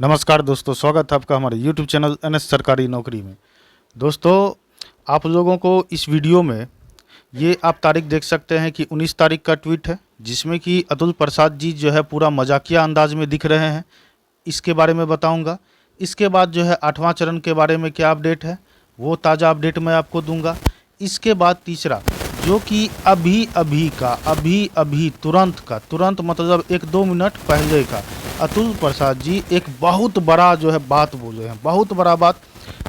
नमस्कार दोस्तों, स्वागत है आपका हमारे YouTube चैनल NS सरकारी नौकरी में। दोस्तों, आप लोगों को इस वीडियो में ये आप तारीख देख सकते हैं कि 19 तारीख का ट्वीट है, जिसमें कि अतुल प्रसाद जी जो है पूरा मजाकिया अंदाज में दिख रहे हैं। इसके बारे में बताऊंगा। इसके बाद जो है 8वां चरण के बारे में क्या अपडेट है, वो ताज़ा अपडेट मैं आपको दूंगा। इसके बाद तीसरा, जो कि अभी तुरंत मतलब 1-2 मिनट पहले का अतुल प्रसाद जी एक बहुत बड़ा जो है बात बोले हैं, बहुत बड़ा बात।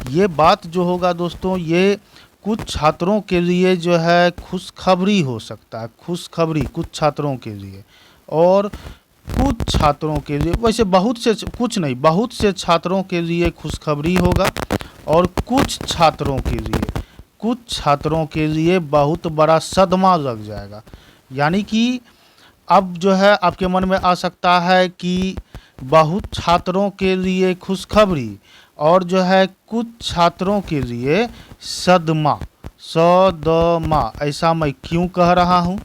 ये बात जो होगा दोस्तों, ये कुछ छात्रों के लिए जो है खुशखबरी हो सकता है, खुशखबरी कुछ छात्रों के लिए, और कुछ छात्रों के लिए, वैसे बहुत से, कुछ नहीं, बहुत से छात्रों के लिए खुशखबरी होगा, और कुछ छात्रों के लिए बहुत बड़ा सदमा लग जाएगा। यानी कि अब जो है आपके मन में आ सकता है कि बहुत छात्रों के लिए खुशखबरी और जो है कुछ छात्रों के लिए सदमा, ऐसा मैं क्यों कह रहा हूँ,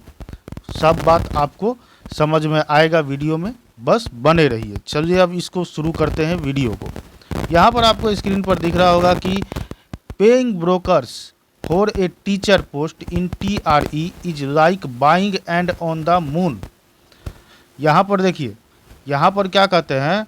सब बात आपको समझ में आएगा वीडियो में, बस बने रहिए। चलिए अब इसको शुरू करते हैं वीडियो को। यहाँ पर आपको स्क्रीन पर दिख रहा होगा कि paying brokers for a teacher post in TRE is like buying and on the moon. यहाँ पर देखिए, यहाँ पर क्या कहते हैं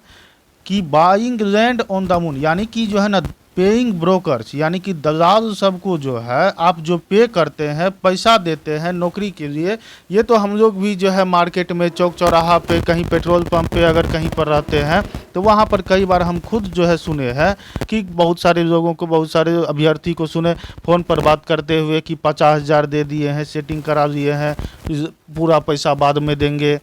कि buying land on the moon, यानी कि जो है ना पेइंग ब्रोकर्स, यानी कि दलाल सबको जो है आप जो पे करते हैं, पैसा देते हैं नौकरी के लिए। ये तो हम लोग भी जो है मार्केट में, चौक चौराहा पे, कहीं पेट्रोल पंप पे अगर कहीं पर रहते हैं तो वहाँ पर कई बार हम खुद जो है सुने हैं कि बहुत सारे लोगों को, बहुत सारे अभ्यर्थी को सुने फ़ोन पर बात करते हुए कि 50,000 दे दिए हैं, सेटिंग करा लिए हैं, पूरा पैसा बाद में देंगे,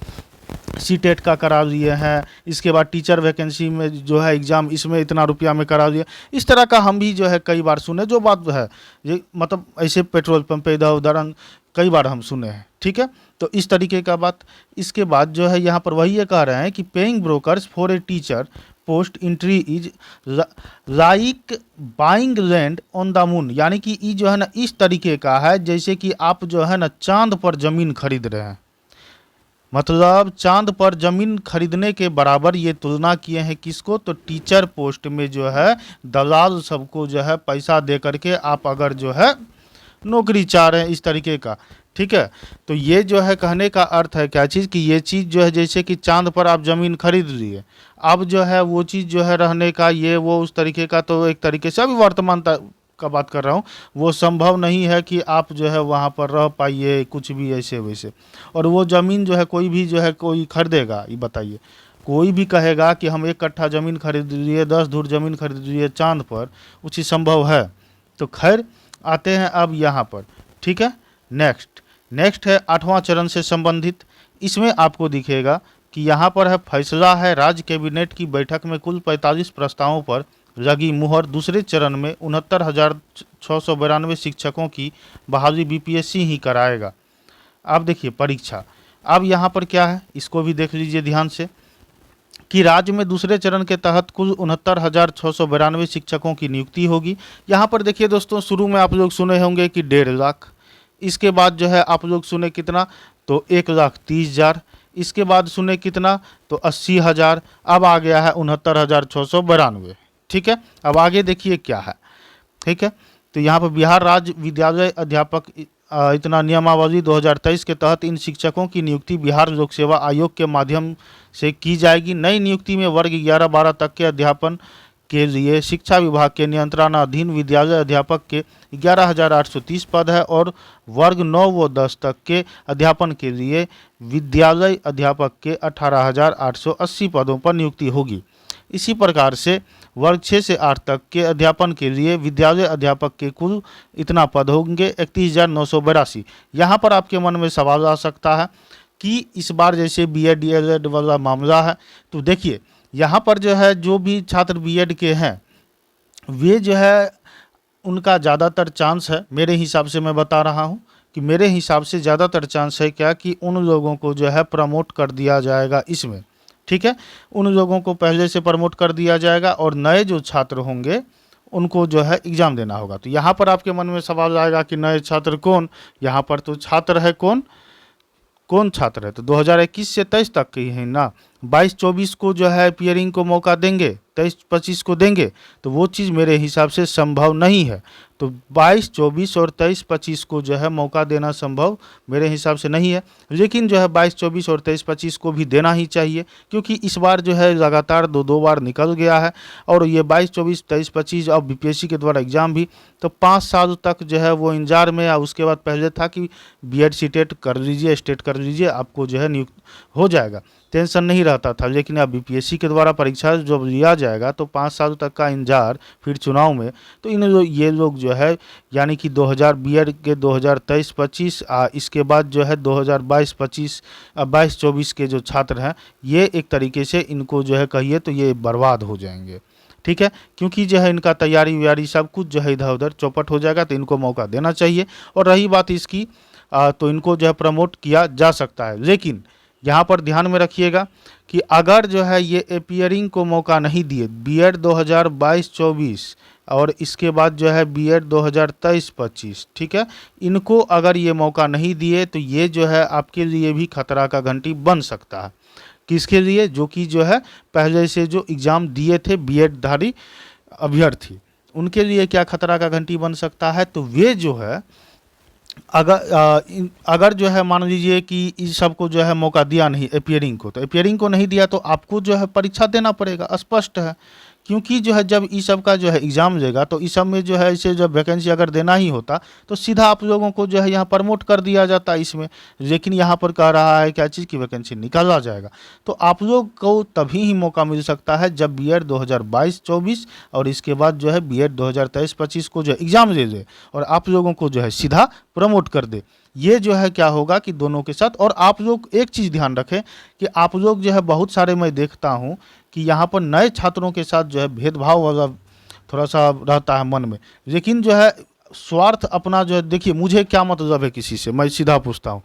सीटेट का करा लिए हैं, इसके बाद टीचर वैकेंसी में जो है एग्ज़ाम, इसमें इतना रुपया में करा दिए। इस तरह का हम भी जो है कई बार सुने, जो बात है ये मतलब ऐसे पेट्रोल पंप पे इधर उधर कई बार हम सुने हैं, ठीक है। तो इस तरीके का बात। इसके बाद जो है यहाँ पर वही ये कह रहे हैं कि paying brokers for a teacher post entry is like buying land on the moon, यानी कि ये जो है ना इस तरीके का है जैसे कि आप जो है ना चांद पर ज़मीन खरीद रहे हैं, मतलब चांद पर ज़मीन खरीदने के बराबर ये तुलना किए हैं किसको, तो टीचर पोस्ट में जो है दलाल सबको जो है पैसा दे करके आप अगर जो है नौकरी चाह रहे हैं, इस तरीके का, ठीक है। तो ये जो है कहने का अर्थ है क्या चीज़, कि ये चीज़ जो है जैसे कि चांद पर आप ज़मीन खरीद लिए, अब जो है वो चीज़ जो है रहने का, ये वो उस तरीके का, तो एक तरीके से अभी वर्तमान का बात कर रहा हूँ, वो संभव नहीं है कि आप जो है वहाँ पर रह पाइए कुछ भी ऐसे वैसे। और वो ज़मीन जो है कोई भी जो है कोई खरीदेगा, ये बताइए, कोई भी कहेगा कि हम 1 कट्ठा ज़मीन खरीद लिए, 10 धुर ज़मीन खरीद लिए चांद पर, वो चीज़ संभव है। तो खैर आते हैं अब यहाँ पर, ठीक है। नेक्स्ट है 8वां चरण से संबंधित। इसमें आपको दिखेगा कि यहाँ पर है फैसला है, राज्य कैबिनेट की बैठक में कुल 45 प्रस्तावों पर लगी मुहर। दूसरे चरण में 69,692 शिक्षकों की बहाली BPSC ही कराएगा। अब देखिए परीक्षा, अब यहाँ पर क्या है इसको भी देख लीजिए ध्यान से, कि राज्य में दूसरे चरण के तहत कुल 69,692 शिक्षकों की नियुक्ति होगी। यहाँ पर देखिए दोस्तों, शुरू में आप लोग सुने होंगे कि 1.5 लाख, इसके बाद जो है आप लोग सुने कितना, तो 1,30,000, इसके बाद सुने कितना, तो 80,000, अब आ गया है 69,692, ठीक है। अब आगे देखिए क्या है, ठीक है। तो यहाँ पर बिहार राज्य विद्यालय अध्यापक इतना नियमावली 2023 के तहत इन शिक्षकों की नियुक्ति बिहार लोक सेवा आयोग के माध्यम से की जाएगी। नई नियुक्ति में वर्ग 11-12 तक के अध्यापन के लिए शिक्षा विभाग के नियंत्रणाधीन विद्यालय अध्यापक के 11,830 पद है, और वर्ग 9 व 10 तक के अध्यापन के लिए विद्यालय अध्यापक के 18,880 पदों पर नियुक्ति होगी। इसी प्रकार से वर्ग 6 से 8 तक के अध्यापन के लिए विद्यालय अध्यापक के कुल इतना पद होंगे 31,982। यहाँ पर आपके मन में सवाल आ सकता है कि इस बार जैसे BEd DLEd वाला मामला है, तो देखिए यहाँ पर जो है जो भी छात्र BEd के हैं वे जो है उनका ज़्यादातर चांस है, मेरे हिसाब से मैं बता रहा हूँ कि मेरे हिसाब से ज़्यादातर चांस है क्या, कि उन लोगों को जो है प्रमोट कर दिया जाएगा इसमें, ठीक है। उन लोगों को पहले से प्रमोट कर दिया जाएगा, और नए जो छात्र होंगे उनको जो है एग्ज़ाम देना होगा। तो यहाँ पर आपके मन में सवाल आएगा कि नए छात्र कौन, यहाँ पर तो छात्र है कौन छात्र है, तो 2021 से 23 तक की है ना। 22-24 को जो है अपीयरिंग को मौका देंगे, 23-25 को देंगे, तो वो चीज़ मेरे हिसाब से संभव नहीं है। तो 22-24 और 23-25 को जो है मौका देना संभव मेरे हिसाब से नहीं है। लेकिन जो है 22-24 और 23-25 को भी देना ही चाहिए, क्योंकि इस बार जो है लगातार दो बार निकल गया है। और ये 22-24 23-25 अब बीपीएससी के द्वारा एग्ज़ाम भी, तो 5 साल तक जो है वो इंतजार में, या उसके बाद पहले था कि बीएड सीटेट कर लीजिए, स्टेट कर लीजिए, आपको जो है नियुक्त हो जाएगा, टेंशन नहीं रहता था। लेकिन अब बीपीएससी के द्वारा परीक्षा जब लिया जाएगा तो 5 साल तक का इंतजार, फिर चुनाव में, तो ये लोग जो है यानी कि 2000 बीएड के 2023-25 इसके बाद जो है 2022-25 22-24 के जो छात्र हैं, ये एक तरीके से इनको जो है कहिए तो ये बर्बाद हो जाएंगे। ठीक है, क्योंकि जो है इनका तैयारी व्यारी सब कुछ जो है इधर उधर चौपट हो जाएगा, तो इनको मौका देना चाहिए। और रही बात इसकी, तो इनको जो है प्रमोट किया जा सकता है। लेकिन यहाँ पर ध्यान में रखिएगा कि अगर जो है ये अपीयरिंग को मौका नहीं दिए, बीएड 2022-24 और इसके बाद जो है बीएड 2023-25, ठीक है, इनको अगर ये मौका नहीं दिए तो ये जो है आपके लिए भी खतरा का घंटी बन सकता है। किसके लिए? जो कि जो है पहले से जो एग्ज़ाम दिए थे बीएड धारी अभ्यर्थी, उनके लिए क्या खतरा का घंटी बन सकता है? तो वे जो है अगर जो है मान लीजिए कि इस सबको जो है मौका दिया नहीं अपीयरिंग को, तो अपीयरिंग को नहीं दिया तो आपको जो है परीक्षा देना पड़ेगा, स्पष्ट है। क्योंकि जो है जब इस सब का जो है एग्ज़ाम लेगा तो इस सब में जो है इसे जब वैकेंसी अगर देना ही होता तो सीधा आप लोगों को जो है यहाँ प्रमोट कर दिया जाता इसमें। लेकिन यहाँ पर कह रहा है क्या चीज़ की वैकेंसी निकाला जाएगा, तो आप लोग को तभी ही मौका मिल सकता है जब बीएड 2022-24 और इसके बाद जो है बीएड 2023-25 को जो एग्ज़ाम ले ले और आप लोगों को जो है सीधा प्रमोट कर दे। ये जो है क्या होगा कि दोनों के साथ। और आप लोग एक चीज़ ध्यान रखें कि आप लोग जो है बहुत सारे मैं देखता हूँ कि यहाँ पर नए छात्रों के साथ जो है भेदभाव वाला थोड़ा सा रहता है मन में। लेकिन जो है स्वार्थ अपना जो है, देखिए मुझे क्या मतलब है किसी से, मैं सीधा पूछता हूँ,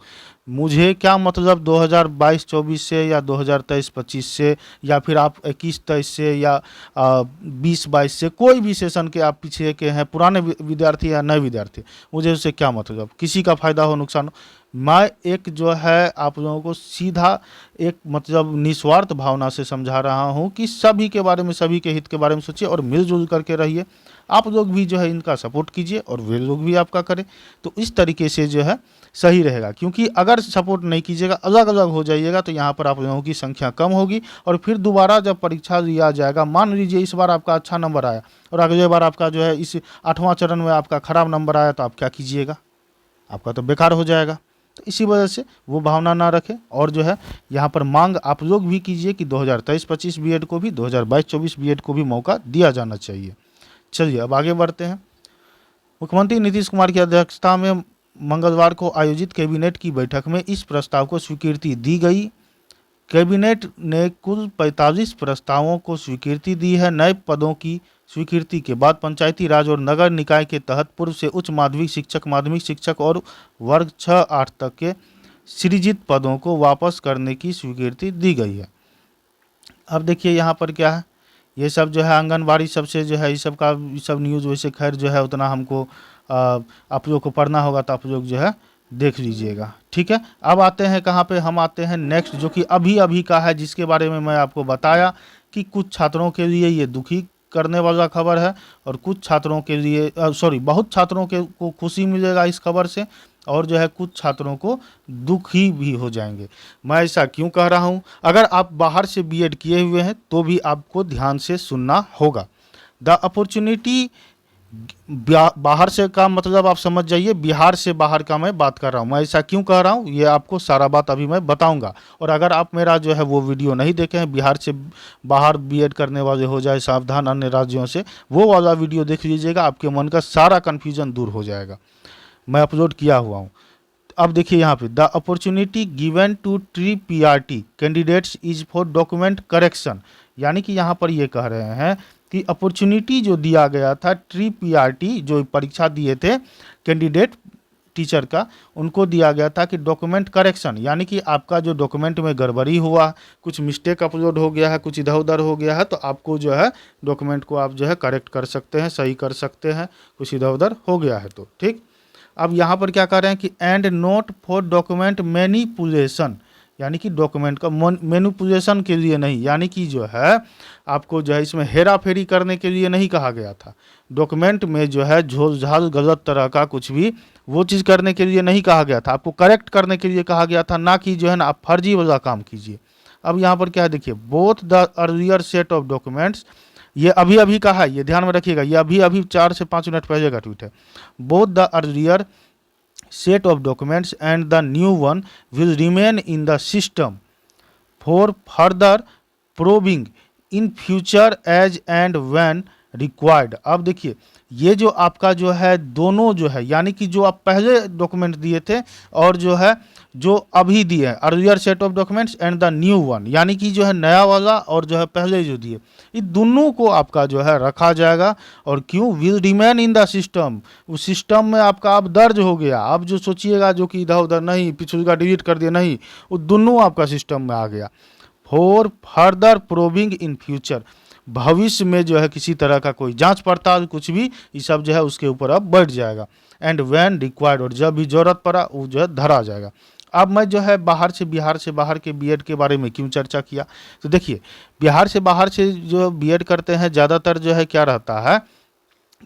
मुझे क्या मतलब 2022-24 से या 2023-25 से या फिर आप 21-23 से या 20-22 से, कोई भी सेशन के आप पीछे के हैं, पुराने विद्यार्थी या नए विद्यार्थी, मुझे उससे क्या मतलब, किसी का फ़ायदा हो नुकसान हो। मैं एक जो है आप लोगों को सीधा एक मतलब निस्वार्थ भावना से समझा रहा हूँ कि सभी के बारे में, सभी के हित के बारे में सोचिए और मिलजुल करके रहिए। आप लोग भी जो है इनका सपोर्ट कीजिए और वे लोग भी आपका करें, तो इस तरीके से जो है सही रहेगा। क्योंकि अगर सपोर्ट नहीं कीजिएगा, अलग अलग हो जाइएगा, तो यहाँ पर आप लोगों की संख्या कम होगी और फिर दोबारा जब परीक्षा लिया जाएगा, मान लीजिए इस बार आपका अच्छा नंबर आया और अगले बार आपका जो है इस 8वां चरण में आपका खराब नंबर आया, तो आप क्या कीजिएगा? आपका तो बेकार हो जाएगा। तो इसी वजह से वो भावना ना रखें और जो है यहाँ पर मांग आप लोग भी कीजिए कि 2023-25 बीएड को भी, 2022-24 बीएड को भी मौका दिया जाना चाहिए। चलिए अब आगे बढ़ते हैं। मुख्यमंत्री नीतीश कुमार की अध्यक्षता में मंगलवार को आयोजित कैबिनेट की बैठक में इस प्रस्ताव को स्वीकृति दी गई। कैबिनेट ने कुल 45 प्रस्तावों को स्वीकृति दी है। नए पदों की स्वीकृति के बाद पंचायती राज और नगर निकाय के तहत पूर्व से उच्च माध्यमिक शिक्षक और वर्ग 6-8 तक के सृजित पदों को वापस करने की स्वीकृति दी गई है। अब देखिए यहाँ पर क्या है, ये सब जो है आंगनबाड़ी सबसे जो है ये सब न्यूज़ वैसे खैर जो है उतना हमको आप लोग को पढ़ना होगा, तो आप लोग जो है देख लीजिएगा। ठीक है, अब आते हैं कहाँ पे, हम आते हैं नेक्स्ट, जो कि अभी अभी का है, जिसके बारे में मैं आपको बताया कि कुछ छात्रों के लिए ये दुखी करने वाला खबर है और कुछ छात्रों के लिए बहुत छात्रों को खुशी मिलेगा इस खबर से और जो है कुछ छात्रों को दुखी भी हो जाएंगे। मैं ऐसा क्यों कह रहा हूँ? अगर आप बाहर से बीएड किए हुए हैं तो भी आपको ध्यान से सुनना होगा। द अपॉर्चुनिटी, बाहर से का मतलब आप समझ जाइए, बिहार से बाहर का मैं बात कर रहा हूँ। मैं ऐसा क्यों कह रहा हूँ, ये आपको सारा बात अभी मैं बताऊंगा। और अगर आप मेरा जो है वो वीडियो नहीं देखे हैं, बिहार से बाहर बीएड करने वाले हो जाए सावधान अन्य राज्यों से, वो वाला वीडियो देख लीजिएगा, आपके मन का सारा कन्फ्यूजन दूर हो जाएगा। मैं अपलोड किया हुआ हूँ। अब देखिए यहाँ पे, the opportunity given to three PRT candidates is for document correction, यानी कि यहाँ पर ये कह रहे हैं कि अपॉर्चुनिटी जो दिया गया था ट्री पीआरटी, जो परीक्षा दिए थे कैंडिडेट टीचर का, उनको दिया गया था कि डॉक्यूमेंट करेक्शन, यानी कि आपका जो डॉक्यूमेंट में गड़बड़ी हुआ, कुछ मिस्टेक अपलोड हो गया है, कुछ इधर उधर हो गया है, तो आपको जो है डॉक्यूमेंट को आप जो है करेक्ट कर सकते हैं, सही कर सकते हैं, कुछ इधर उधर हो गया है तो ठीक। अब यहाँ पर क्या कर रहे हैं कि and note for document manipulation, यानी कि डॉक्यूमेंट का मैनिपुलेशन के लिए नहीं, यानी कि जो है आपको जो है इसमें हेरा फेरी करने के लिए नहीं कहा गया था। डॉक्यूमेंट में जो है झोल झाल गलत तरह का कुछ भी वो चीज़ करने के लिए नहीं कहा गया था, आपको करेक्ट करने के लिए कहा गया था, ना कि जो है ना आप फर्जी वाला काम कीजिए। अब यहाँ पर क्या है देखिए, both the earlier set of documents, ये अभी अभी का है, ये ध्यान में रखिएगा, ये अभी अभी 4 से 5 मिनट पहले का ट्वीट है। Both the earlier set of documents and the new one will remain in the system for further probing in future as and when required। अब देखिए ये जो आपका जो है दोनों जो है, यानी कि जो आप पहले डॉक्यूमेंट दिए थे और जो है जो अभी दिए हैं, earlier set of documents and the new one, यानी कि जो है नया वाला और जो है पहले जो दिए, ये दोनों को आपका जो है रखा जाएगा। और क्यों, will remain in the system, उस सिस्टम में आपका अब दर्ज हो गया। अब जो सोचिएगा जो कि इधर उधर नहीं, पिछले का डिलीट कर दिया, नहीं, वो दोनों आपका सिस्टम में आ गया। For further probing in future, भविष्य में जो है किसी तरह का कोई जांच पड़ताल कुछ भी, ये सब जो है उसके ऊपर अब बैठ जाएगा। एंड व्हेन रिक्वायर्ड, और जब भी जरूरत पड़ा वो जो है धरा जाएगा। अब मैं जो है बिहार से बाहर के बीएड के बारे में क्यों चर्चा किया, तो देखिए बिहार से जो बीएड करते हैं ज़्यादातर जो है क्या रहता है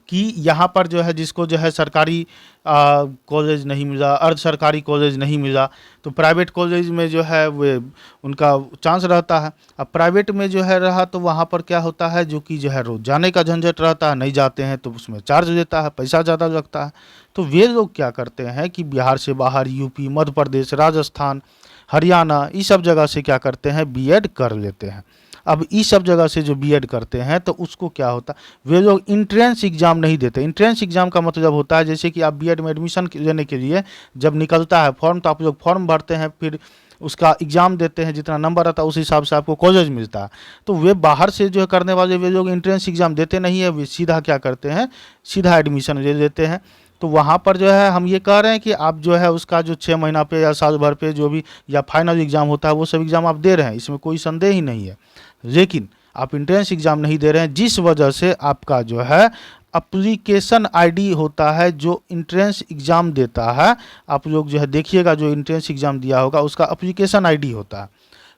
कि यहाँ पर जो है जिसको जो है सरकारी कॉलेज नहीं मिला, अर्ध सरकारी कॉलेज नहीं मिला, तो प्राइवेट कॉलेज में जो है वे उनका चांस रहता है। अब प्राइवेट में जो है रहा तो वहाँ पर क्या होता है, जो कि जो है रोज जाने का झंझट रहता है, नहीं जाते हैं तो उसमें चार्ज देता है, पैसा ज़्यादा लगता है। तो वे लोग क्या करते हैं कि बिहार से बाहर यूपी, मध्य प्रदेश, राजस्थान, हरियाणा, इस सब जगह से क्या करते हैं, बीएड कर लेते हैं। अब इस सब जगह से जो बीएड करते हैं तो उसको क्या होता है, वे लोग इंट्रेंस एग्ज़ाम नहीं देते। इंट्रेंस एग्ज़ाम का मतलब होता है जैसे कि आप बीएड में एडमिशन लेने के लिए जब निकलता है फॉर्म, तो आप लोग फॉर्म भरते हैं, फिर उसका एग्ज़ाम देते हैं, जितना नंबर आता है उस हिसाब से आपको कॉलेज मिलता है। तो वे बाहर से जो है करने वाले वे लोग इंट्रेंस एग्ज़ाम देते नहीं है, वे सीधा क्या करते हैं, सीधा एडमिशन ले लेते हैं। तो वहाँ पर जो है हम ये कह रहे हैं कि आप जो है उसका जो 6 महीना पे या साल भर पे जो भी या फाइनल एग्ज़ाम होता है वो सब एग्ज़ाम आप दे रहे हैं, इसमें कोई संदेह ही नहीं है। लेकिन आप इंट्रेंस एग्ज़ाम नहीं दे रहे हैं, जिस वजह से आपका जो है एप्लीकेशन आईडी होता है जो इंट्रेंस एग्ज़ाम देता है, आप लोग जो है देखिएगा जो इंट्रेंस एग्ज़ाम दिया होगा उसका एप्लीकेशन आईडी होता है।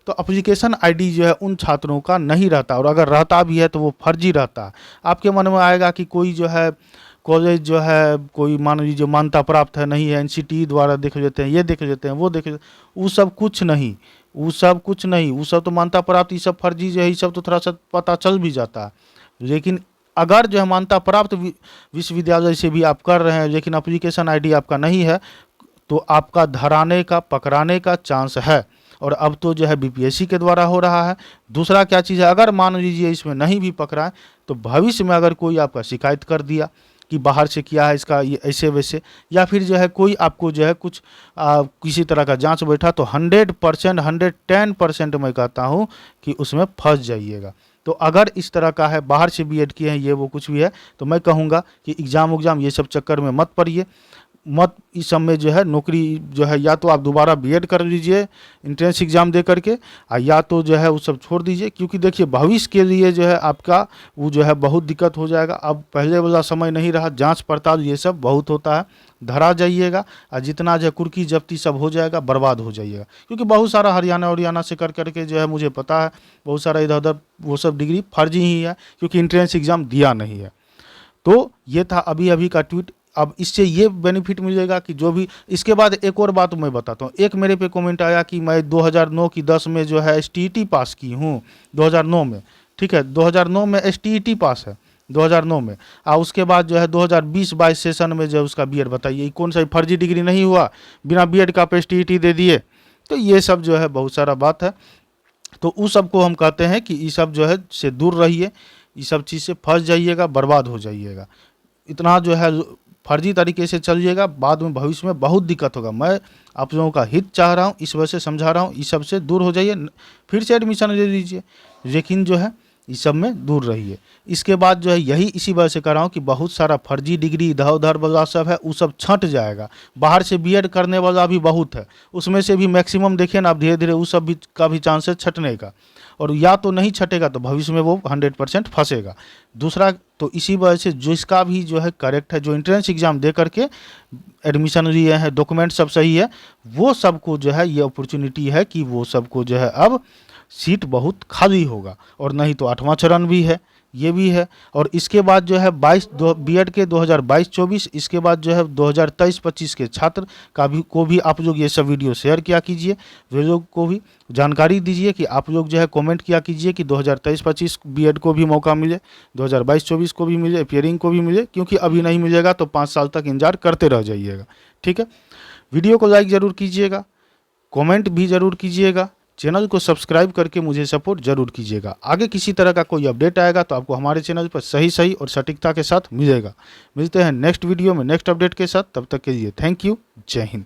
तो एप्लीकेशन आईडी जो है उन छात्रों का नहीं रहता, और अगर रहता भी है तो वो फर्जी रहता है। आपके मन में आएगा कि कोई जो है कॉलेज जो है कोई मान लीजिए मान्यता प्राप्त है, नहीं है, एनसीटी द्वारा देख लेते हैं, ये देख लेते हैं, वो देख लेते हैं, वो सब कुछ नहीं, वो सब कुछ नहीं, वो सब तो मान्यता प्राप्त, ये सब फर्जी जो है, ये सब तो थोड़ा सा पता चल भी जाता है। लेकिन अगर जो है मान्यता प्राप्त विश्वविद्यालय से भी आप कर रहे हैं लेकिन एप्लीकेशन आईडी आपका नहीं है, तो आपका धराने का, पकड़ाने का चांस है। और अब तो जो है बीपीएससी के द्वारा हो रहा है। दूसरा क्या चीज़ है, अगर मान लीजिए इसमें नहीं भी पकड़ाए तो भविष्य में अगर कोई आपका शिकायत कर दिया कि बाहर से किया है इसका ये ऐसे वैसे, या फिर जो है कोई आपको जो है कुछ किसी तरह का जांच बैठा, तो 100%, 110% मैं कहता हूँ कि उसमें फंस जाइएगा। तो अगर इस तरह का है, बाहर से बीएड किए हैं, ये वो कुछ भी है, तो मैं कहूँगा कि एग्ज़ाम ये सब चक्कर में मत पड़िए, मत इस सब में जो है नौकरी जो है या तो आप दोबारा बीएड कर लीजिए इंट्रेंस एग्ज़ाम दे करके, या तो जो है वो सब छोड़ दीजिए, क्योंकि देखिए भविष्य के लिए जो है आपका वो जो है बहुत दिक्कत हो जाएगा। अब पहले वाला समय नहीं रहा, जांच पड़ताल ये सब बहुत होता है, धरा जाइएगा और जितना जो है कुर्की जब्ती सब हो जाएगा, बर्बाद हो जाइएगा। क्योंकि बहुत सारा हरियाणा से कर करके जो है मुझे पता है, बहुत सारा इधर उधर वो सब डिग्री फर्जी ही है, क्योंकि इंट्रेंस एग्ज़ाम दिया नहीं है। तो ये था अभी का ट्वीट। अब इससे ये बेनिफिट मिलेगा कि जो भी, इसके बाद एक और बात मैं बताता हूँ। एक मेरे पे कमेंट आया कि मैं 2009 की 10 में जो है एसटीईटी पास की हूँ, 2009 में, ठीक है, 2009 में एसटीईटी पास है 2009 में, और उसके बाद जो है 2020-22 सेशन में जो उसका बीएड, बताइए कौन सा फर्जी डिग्री नहीं हुआ, बिना बीएड का एसटीईटी दे दिए। तो ये सब जो है बहुत सारा बात है। तो उस सब को हम कहते हैं कि ये सब जो है से दूर रहिए, ये सब चीज़ से फंस जाइएगा, बर्बाद हो जाइएगा। इतना जो है फर्जी तरीके से चलिएगा, बाद में भविष्य में बहुत दिक्कत होगा। मैं आप लोगों का हित चाह रहा हूँ, इस वजह से समझा रहा हूँ, इस सब से दूर हो जाइए, फिर से एडमिशन ले लीजिए, लेकिन जो है इस सब में दूर रहिए। इसके बाद जो है यही इसी वजह से कर रहा हूँ कि बहुत सारा फर्जी डिग्री इधर उधर वाला सब है, वो सब छंट जाएगा। बाहर से बीएड करने वाला भी बहुत है, उसमें से भी मैक्सिमम देखिए ना, अब धीरे धीरे उस सब भी का भी चांस है छंटने का। और या तो नहीं छटेगा तो भविष्य में वो 100% फंसेगा। दूसरा, तो इसी वजह से जिसका भी जो है करेक्ट है, जो एंट्रेंस एग्ज़ाम दे करके एडमिशन लिए हैं, डॉक्यूमेंट सब सही है, वो सबको जो है ये अपॉर्चुनिटी है कि वो सबको जो है अब सीट बहुत खाली होगा। और नहीं तो 8वां चरण भी है, ये भी है। और इसके बाद जो है बीएड के 2022-24, इसके बाद जो है 2023-25 के छात्र को भी आप लोग ये सब वीडियो शेयर किया कीजिए, वे लोग को भी जानकारी दीजिए कि आप लोग जो है कमेंट किया कीजिए कि 2023-25 बीएड को भी मौका मिले, 2022-24 को भी मिले, अपियरिंग को भी मिले, क्योंकि अभी नहीं मिलेगा तो 5 साल तक इंतजार करते रह जाइएगा। ठीक है, वीडियो को लाइक ज़रूर कीजिएगा, कमेंट भी ज़रूर कीजिएगा, चैनल को सब्सक्राइब करके मुझे सपोर्ट जरूर कीजिएगा। आगे किसी तरह का कोई अपडेट आएगा तो आपको हमारे चैनल पर सही और सटीकता के साथ मिलेगा। मिलते हैं नेक्स्ट वीडियो में नेक्स्ट अपडेट के साथ, तब तक के लिए थैंक यू, जय हिंद।